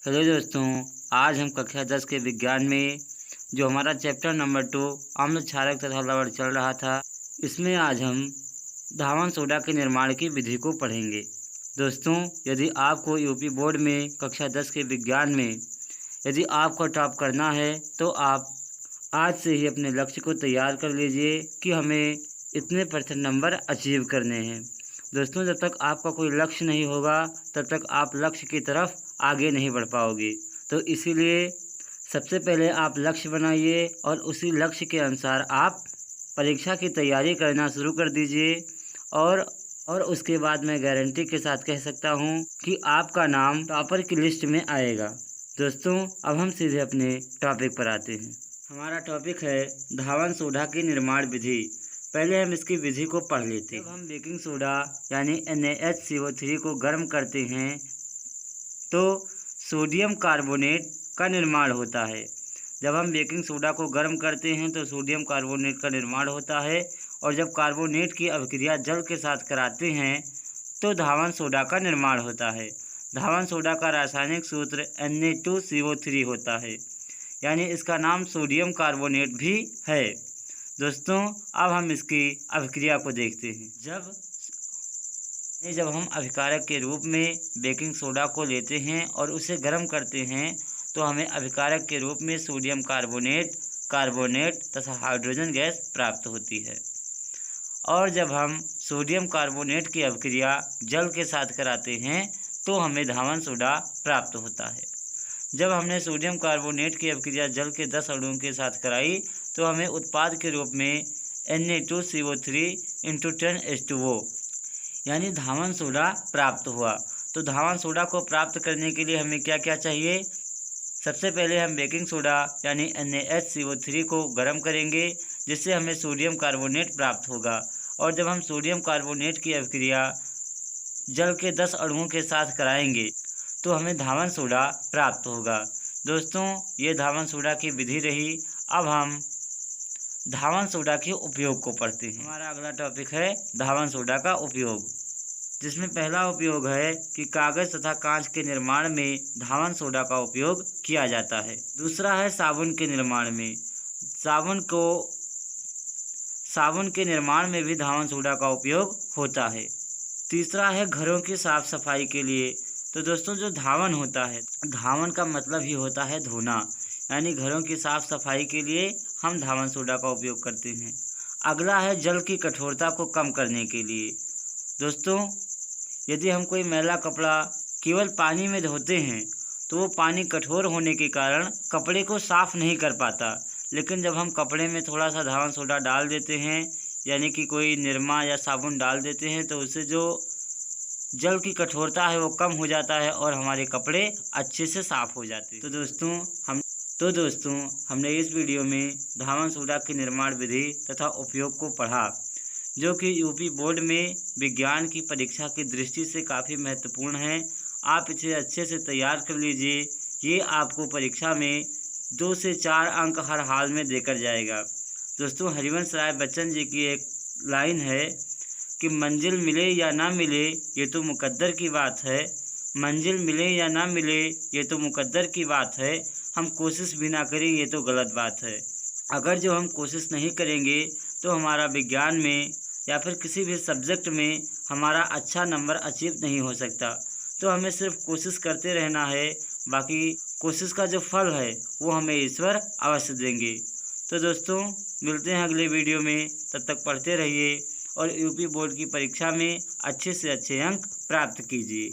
Hello दोस्तों, आज हम कक्षा 10 के विज्ञान में जो हमारा चैप्टर नंबर 2 अम्ल क्षारक तथा लवण चल रहा था, इसमें आज हम धावन सोडा के निर्माण की विधि को पढ़ेंगे। दोस्तों, यदि आपको यूपी बोर्ड में कक्षा 10 के विज्ञान में यदि आपको टॉप करना है तो आप आज से ही अपने लक्ष्य को तैयार कर लीजिए कि हमें इतने % नंबर अचीव करने हैं। दोस्तों, जब तक आपका कोई लक्ष्य नहीं होगा तब तक आप लक्ष्य की तरफ आगे नहीं बढ़ पाओगे। तो इसीलिए सबसे पहले आप लक्ष्य बनाइए और उसी लक्ष्य के अनुसार आप परीक्षा की तैयारी करना शुरू कर दीजिए और उसके बाद मैं गारंटी के साथ कह सकता हूँ कि आपका नाम टॉपर की लिस्ट में आएगा। दोस्तों, अब हम सीधे अपने टॉपिक पर आते हैं। हमारा टॉपिक है धावन सोडा की निर्माण विधि। पहले हम इसकी विधि को पढ़ लेते हैं। जब हम बेकिंग सोडा यानी NaHCO3 को गर्म करते हैं तो सोडियम कार्बोनेट का निर्माण होता है। जब हम बेकिंग सोडा को गर्म करते हैं तो सोडियम कार्बोनेट का निर्माण होता है और जब कार्बोनेट की अभिक्रिया जल के साथ कराते हैं तो धावन सोडा का निर्माण होता है। धावन सोडा का रासायनिक सूत्र Na2CO3 होता है, यानी इसका नाम सोडियम कार्बोनेट भी है। दोस्तों, अब हम इसकी अभिक्रिया को देखते हैं। जब हम अभिकारक के रूप में बेकिंग सोडा को लेते हैं और उसे गर्म करते हैं तो हमें अभिकारक के रूप में सोडियम कार्बोनेट, कार्बोनेट तथा हाइड्रोजन गैस प्राप्त होती है। और जब हम सोडियम कार्बोनेट की अभिक्रिया जल के साथ कराते हैं तो हमें धावन सोडा प्राप्त होता है। जब हमने सोडियम कार्बोनेट की अभिक्रिया जल के 10 अणुओं के साथ कराई तो हमें उत्पाद के रूप में Na2CO3 × 10H2O यानी धावन सोडा प्राप्त हुआ। तो धावन सोडा को प्राप्त करने के लिए हमें क्या क्या चाहिए? सबसे पहले हम बेकिंग सोडा यानी NaHCO3 को गर्म करेंगे जिससे हमें सोडियम कार्बोनेट प्राप्त होगा और जब हम सोडियम कार्बोनेट की अभिक्रिया जल के 10 अणुओं के साथ कराएंगे तो हमें धावन सोडा प्राप्त होगा। दोस्तों, ये धावन सोडा की विधि रही। अब हम धावन सोडा के उपयोग को पढ़ते हैं। हमारा अगला टॉपिक है धावन सोडा का उपयोग, जिसमें पहला उपयोग है कि कागज तथा कांच के निर्माण में धावन सोडा का उपयोग किया जाता है। दूसरा है साबुन के निर्माण में। साबुन के निर्माण में भी धावन सोडा का उपयोग होता है। तीसरा है घरों की साफ सफाई के लिए। तो दोस्तों, जो धावन होता है, धावन का मतलब ही होता है धोना, यानी घरों की साफ सफाई के लिए हम धावन सोडा का उपयोग करते हैं। अगला है जल की कठोरता को कम करने के लिए। दोस्तों, यदि हम कोई मैला कपड़ा केवल पानी में धोते हैं तो वो पानी कठोर होने के कारण कपड़े को साफ नहीं कर पाता, लेकिन जब हम कपड़े में थोड़ा सा धावन सोडा डाल देते हैं यानी कि कोई निरमा या साबुन डाल देते हैं तो उससे जो जल की कठोरता है वो कम हो जाता है और हमारे कपड़े अच्छे से साफ हो जाते हैं। तो दोस्तों, हमने इस वीडियो में धावन सोडा की निर्माण विधि तथा उपयोग को पढ़ा, जो कि यूपी बोर्ड में विज्ञान की परीक्षा की दृष्टि से काफ़ी महत्वपूर्ण है। आप इसे अच्छे से तैयार कर लीजिए। ये आपको परीक्षा में 2 से 4 अंक हर हाल में देकर जाएगा। दोस्तों, हरिवंश राय बच्चन जी की एक लाइन है कि मंजिल मिले या ना मिले ये तो मुकद्दर की बात है, मंजिल मिले या ना मिले ये तो मुकद्दर की बात है, हम कोशिश भी ना करें ये तो गलत बात है। अगर जो हम कोशिश नहीं करेंगे तो हमारा विज्ञान में या फिर किसी भी सब्जेक्ट में हमारा अच्छा नंबर अचीव नहीं हो सकता। तो हमें सिर्फ कोशिश करते रहना है, बाकी कोशिश का जो फल है वो हमें ईश्वर अवश्य देंगे। तो दोस्तों, मिलते हैं अगले वीडियो में। तब तक पढ़ते रहिए और यूपी बोर्ड की परीक्षा में अच्छे से अच्छे अंक प्राप्त कीजिए।